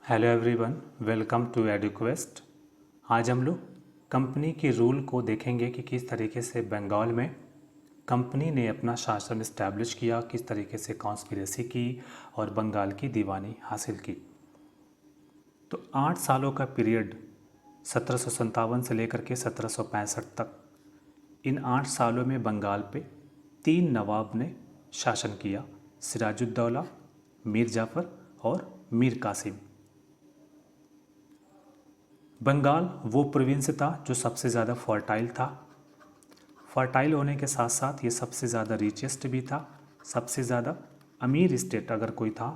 Hello everyone, welcome to Eduquest. आज हम लोग कंपनी की रूल को देखेंगे कि किस तरीके से बंगाल में कंपनी ने अपना शासन इस्टेब्लिश किया, किस तरीके से कॉन्स्पिरेसी की और बंगाल की दीवानी हासिल की। तो 8 सालों का पीरियड 1757 से लेकर के 1765 तक, इन 8 सालों में बंगाल पे 3 नवाब ने शासन किया, सिराजुद्दौला, मीर जाफ़र और मीर कासिम। बंगाल वो प्रोविंस था जो सबसे ज़्यादा फर्टाइल था। फर्टाइल होने के साथ साथ ये सबसे ज़्यादा रिचेस्ट भी था। सबसे ज़्यादा अमीर स्टेट अगर कोई था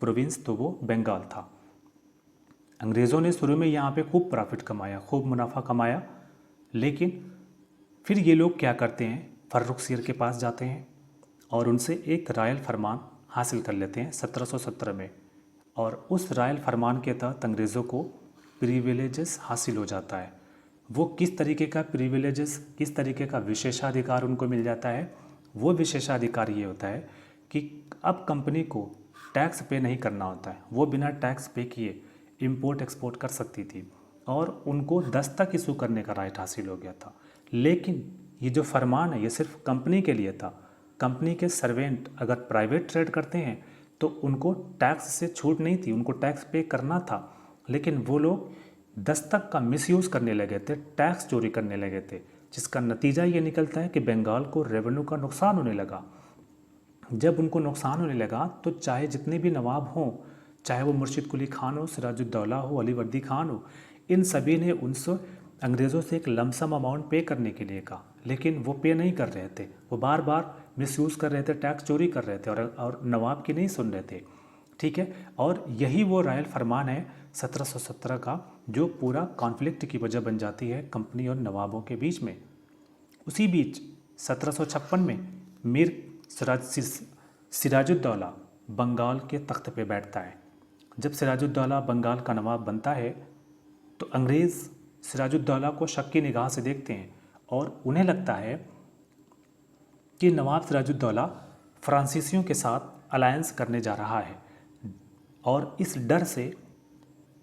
प्रोविंस तो वो बंगाल था। अंग्रेज़ों ने शुरू में यहाँ पे खूब प्रॉफिट कमाया, खूब मुनाफा कमाया, लेकिन फिर ये लोग क्या करते हैं, फर्रुखसियर के पास जाते हैं और उनसे एक रायल फरमान हासिल कर लेते हैं 1717 में। और उस रायल फरमान के तहत अंग्रेज़ों को प्रिविलेजेस हासिल हो जाता है। वो किस तरीके का प्रिविलेजेस, किस तरीके का विशेषाधिकार उनको मिल जाता है। वो विशेषाधिकार ये होता है कि अब कंपनी को टैक्स पे नहीं करना होता है, वो बिना टैक्स पे किए इंपोर्ट एक्सपोर्ट कर सकती थी और उनको दस्तक इशू करने का राइट हासिल हो गया था। लेकिन ये जो फरमान है ये सिर्फ कंपनी के लिए था। कंपनी के सर्वेंट अगर प्राइवेट ट्रेड करते हैं तो उनको टैक्स से छूट नहीं थी, उनको टैक्स पे करना था। लेकिन वो लोग दस्तक का मिसयूज़ करने लगे थे, टैक्स चोरी करने लगे थे, जिसका नतीजा ये निकलता है कि बंगाल को रेवेन्यू का नुकसान होने लगा। जब उनको नुकसान होने लगा तो चाहे जितने भी नवाब हों, चाहे वो मुर्शिद कुली खान हो, सिराजुद्दौला हो, अलीवर्दी खान हो, इन सभी ने उनसे अंग्रेज़ों से एक लमसम अमाउंट पे करने के लिए कहा, लेकिन वो पे नहीं कर रहे थे। वो बार बार मिसयूज़ कर रहे थे, टैक्स चोरी कर रहे थे और नवाब की नहीं सुन रहे थे। ठीक है, और यही वो रायल फरमान है 1717 का जो पूरा कॉन्फ्लिक्ट की वजह बन जाती है कंपनी और नवाबों के बीच में। उसी बीच 1756 में मीर सिराजुद्दौला बंगाल के तख्त पे बैठता है। जब सिराजुद्दौला बंगाल का नवाब बनता है तो अंग्रेज़ सिराजुद्दौला को शक की निगाह से देखते हैं और उन्हें लगता है कि नवाब सिराजुद्दौला फ्रांसीसियों के साथ अलायंस करने जा रहा है और इस डर से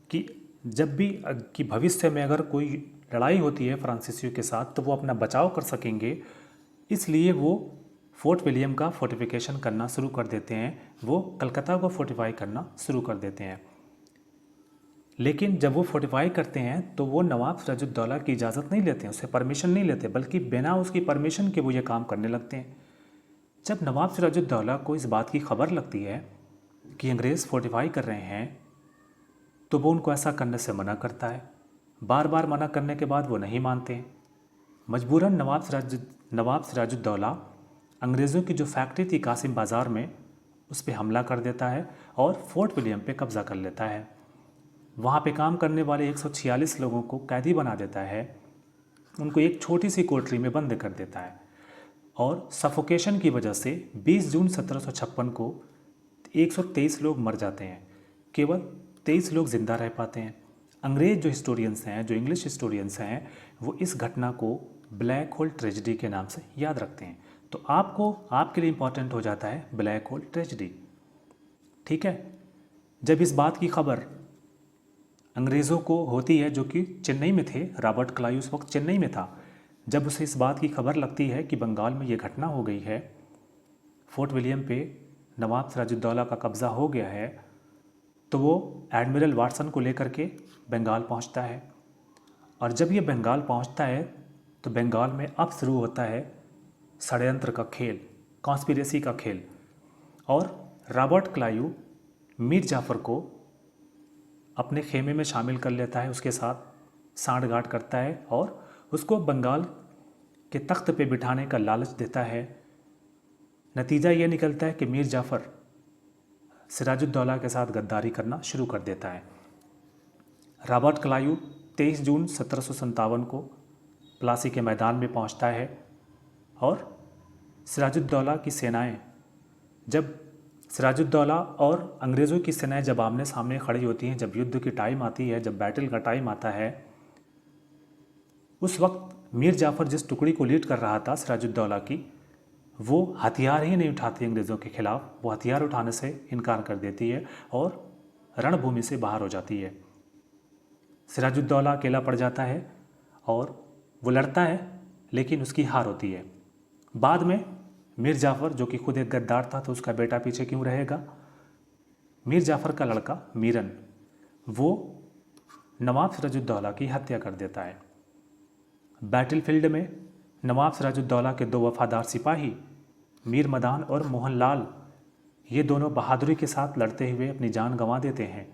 कि जब भी कि भविष्य में अगर कोई लड़ाई होती है फ्रांसीसियों के साथ तो वो अपना बचाव कर सकेंगे, इसलिए वो फोर्ट विलियम का फोर्टिफिकेशन करना शुरू कर देते हैं, वो कलकत्ता को फोर्टिफाई करना शुरू कर देते हैं। लेकिन जब वो फोर्टिफाई करते हैं तो वो नवाब सिराजुद्दौला की इजाज़त नहीं लेते हैं, उससे परमिशन नहीं लेते, बल्कि बिना उसकी परमिशन के वो ये काम करने लगते हैं। जब नवाब सिराजुद्दौला को इस बात की खबर लगती है कि अंग्रेज़ फोर्टिफाई कर रहे हैं तो वो उनको ऐसा करने से मना करता है। बार बार मना करने के बाद वो नहीं मानते हैं। मजबूरन नवाब सिराजुद्दौला अंग्रेज़ों की जो फैक्ट्री थी कासिम बाज़ार में उस पर हमला कर देता है और फोर्ट विलियम पे कब्ज़ा कर लेता है। वहाँ पे काम करने वाले 146 लोगों को कैदी बना देता है, उनको एक छोटी सी कोठरी में बंद कर देता है और सफोकेशन की वजह से 20 जून 1756 को 123 लोग मर जाते हैं, केवल 23 लोग जिंदा रह पाते हैं। अंग्रेज़ जो हिस्टोरियंस हैं, जो इंग्लिश हिस्टोरियंस हैं, वो इस घटना को ब्लैक होल ट्रेजिडी के नाम से याद रखते हैं। तो आपको आपके लिए इंपॉर्टेंट हो जाता है ब्लैक होल ट्रेजिडी। ठीक है, जब इस बात की खबर अंग्रेज़ों को होती है, जो कि चेन्नई में थे, रॉबर्ट क्लाइव उस वक्त चेन्नई में था, जब उसे इस बात की खबर लगती है कि बंगाल में ये घटना हो गई है, फोर्ट विलियम पे नवाब सिराजुद्दौला का कब्ज़ा हो गया है, तो वो एडमिरल वाटसन को लेकर के बंगाल पहुंचता है। और जब ये बंगाल पहुंचता है तो बंगाल में अब शुरू होता है षड्यंत्र का खेल, कॉन्स्पिरेसी का खेल। और रॉबर्ट क्लाइव मीर जाफ़र को अपने खेमे में शामिल कर लेता है, उसके साथ सांठगांठ करता है और उसको बंगाल के तख्त पे बिठाने का लालच देता है। नतीजा ये निकलता है कि मीर जाफ़र सिराजुद्दौला के साथ गद्दारी करना शुरू कर देता है। रॉबर्ट क्लाइव 23 जून 1757 को प्लासी के मैदान में पहुंचता है और सिराजुद्दौला की सेनाएं, जब सिराजुद्दौला और अंग्रेज़ों की सेनाएं जब आमने सामने खड़ी होती हैं, जब युद्ध की टाइम आती है, जब बैटल का टाइम आता है, उस वक्त मीर जाफ़र जिस टुकड़ी को लीड कर रहा था सिराजुद्दौला की, वो हथियार ही नहीं उठाती अंग्रेज़ों के ख़िलाफ़, वो हथियार उठाने से इनकार कर देती है और रणभूमि से बाहर हो जाती है। सिराजुद्दौला अकेला पड़ जाता है और वो लड़ता है, लेकिन उसकी हार होती है। बाद में मीर जाफ़र, जो कि खुद एक गद्दार था, तो उसका बेटा पीछे क्यों रहेगा, मीर जाफ़र का लड़का मीरन वो नवाब सिराजुद्दौला की हत्या कर देता है। बैटलफील्ड में नवाब सिराजुद्दौला के दो वफादार सिपाही मीर मदान और मोहनलाल, ये दोनों बहादुरी के साथ लड़ते हुए अपनी जान गंवा देते हैं।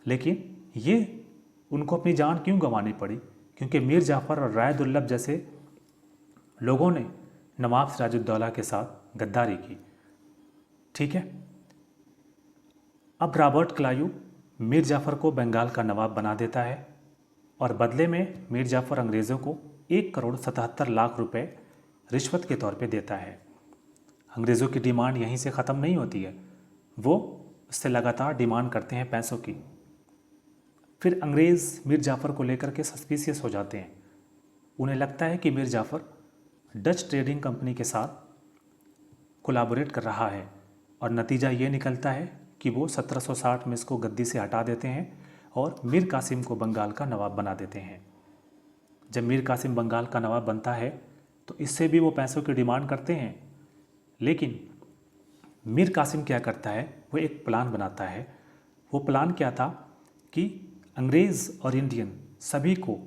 लेकिन ये उनको अपनी जान क्यों गंवानी पड़ी, क्योंकि मीर जाफ़र और राय दुर्लभ जैसे लोगों ने नवाब सिराजुद्दौला के साथ गद्दारी की। ठीक है, अब रॉबर्ट क्लाइव मीर जाफ़र को बंगाल का नवाब बना देता है और बदले में मीर जाफ़र अंग्रेज़ों को 1,77,00,000 रुपए रिश्वत के तौर पे देता है। अंग्रेज़ों की डिमांड यहीं से ख़त्म नहीं होती है, वो उससे लगातार डिमांड करते हैं पैसों की। फिर अंग्रेज़ मीर जाफ़र को लेकर के सस्पिशियस हो जाते हैं। उन्हें लगता है कि Mir Jafar Dutch trading company के साथ कोलैबोरेट कर रहा है और नतीजा ये निकलता है कि वो 1760 में इसको गद्दी से हटा देते हैं और मीर कासिम को बंगाल का नवाब बना देते हैं। जब मीर कासिम बंगाल का नवाब बनता है तो इससे भी वो पैसों की डिमांड करते हैं, लेकिन मीर कासिम क्या करता है, वो एक प्लान बनाता है। वो प्लान क्या था कि अंग्रेज़ और इंडियन सभी को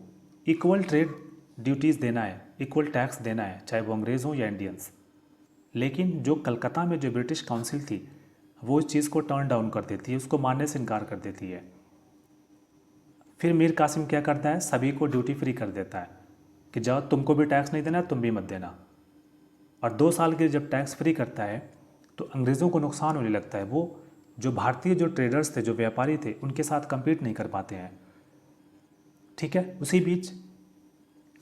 इक्वल ट्रेड ड्यूटीज़ देना है, इक्वल टैक्स देना है, चाहे वो अंग्रेज़ हों या इंडियंस। लेकिन जो कलकत्ता में जो ब्रिटिश काउंसिल थी वो इस चीज़ को टर्न डाउन कर देती है, उसको मानने से इनकार कर देती है। फिर मीर कासिम क्या करता है, सभी को ड्यूटी फ्री कर देता है कि जाओ, तुमको भी टैक्स नहीं देना, तुम भी मत देना। और 2 साल के जब टैक्स फ्री करता है तो अंग्रेज़ों को नुकसान होने लगता है। वो जो भारतीय जो ट्रेडर्स थे, जो व्यापारी थे, उनके साथ कम्पीट नहीं कर पाते हैं। ठीक है, उसी बीच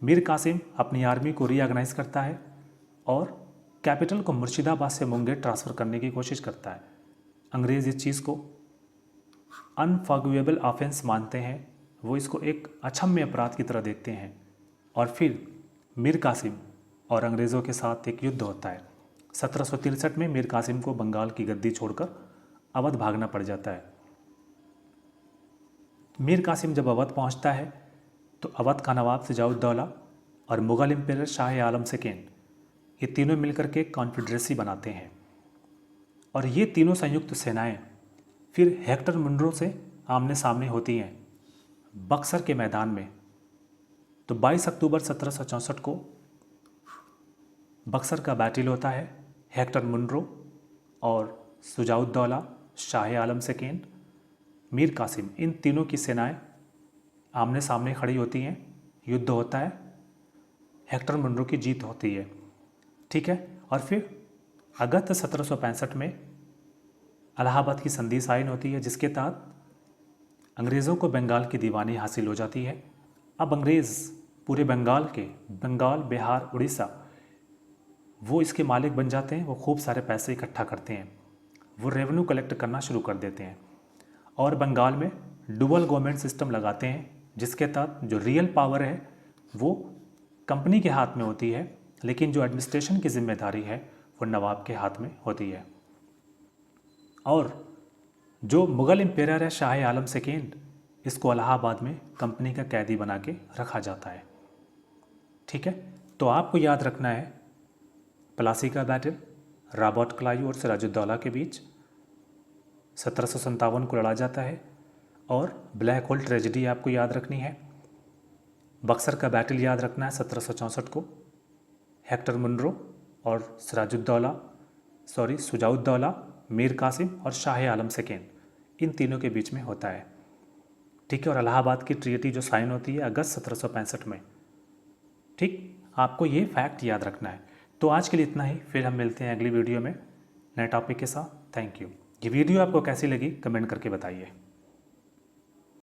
मीर कासिम अपनी आर्मी को रीऑर्गेनाइज करता है और कैपिटल को मुर्शिदाबाद से मुंगेर ट्रांसफ़र करने की कोशिश करता है। अंग्रेज़ इस चीज़ को अनफॉरगिवेबल ऑफेंस मानते हैं, वो इसको एक अक्षम्य अपराध की तरह देखते हैं। और फिर मीर कासिम और अंग्रेज़ों के साथ एक युद्ध होता है। 1763 में मीर कासिम को बंगाल की गद्दी छोड़कर अवध भागना पड़ जाता है। मीर कासिम जब अवध पहुंचता है तो अवध का नवाब सिराजुद्दौला और मुग़ल एम्पायर शाह आलम सेकेंड, ये तीनों मिलकर के कॉन्फेडरेसी बनाते हैं और ये तीनों संयुक्त सेनाएं फिर हेक्टर मुनरो से आमने सामने होती हैं बक्सर के मैदान में। तो 22 अक्टूबर 1764 को बक्सर का बैटल होता है। हेक्टर मुनरो और सिराजुद्दौला, शाह आलम सेकेंड, मीर कासिम, इन तीनों की सेनाएं आमने सामने खड़ी होती हैं, युद्ध होता है, हेक्टर मुनरो की जीत होती है। ठीक है, और फिर अगस्त 1765 में इलाहाबाद की संधि साइन होती है, जिसके तहत अंग्रेज़ों को बंगाल की दीवानी हासिल हो जाती है। अब अंग्रेज़ पूरे बंगाल के, बंगाल, बिहार, उड़ीसा, वो इसके मालिक बन जाते हैं। वो खूब सारे पैसे इकट्ठा करते हैं, वो रेवेन्यू कलेक्ट करना शुरू कर देते हैं और बंगाल में डुअल गवर्नमेंट सिस्टम लगाते हैं, जिसके तहत जो रियल पावर है वो कंपनी के हाथ में होती है, लेकिन जो एडमिनिस्ट्रेशन की जिम्मेदारी है वो नवाब के हाथ में होती है। और जो मुग़ल एम्पायर है शाह आलम सेकेंड, इसको इलाहाबाद में कंपनी का कैदी बना के रखा जाता है। ठीक है, तो आपको याद रखना है प्लासी का बैटल रॉबर्ट क्लाइव और सिराजुद्दौला के बीच 1757 को लड़ा जाता है। और ब्लैक होल ट्रेजेडी आपको याद रखनी है। बक्सर का बैटल याद रखना है 1764 को। हेक्टर मुनरो और सिराजुद्दौला, मीर कासिम और शाह आलम सेकेंड, इन तीनों के बीच में होता है। ठीक है, और इलाहाबाद की ट्रीटी जो साइन होती है अगस्त 1765 में। ठीक, आपको ये फैक्ट याद रखना है। तो आज के लिए इतना ही, फिर हम मिलते हैं अगली वीडियो में नए टॉपिक के साथ। Thank you. ये वीडियो आपको कैसी लगी कमेंट करके बताइए।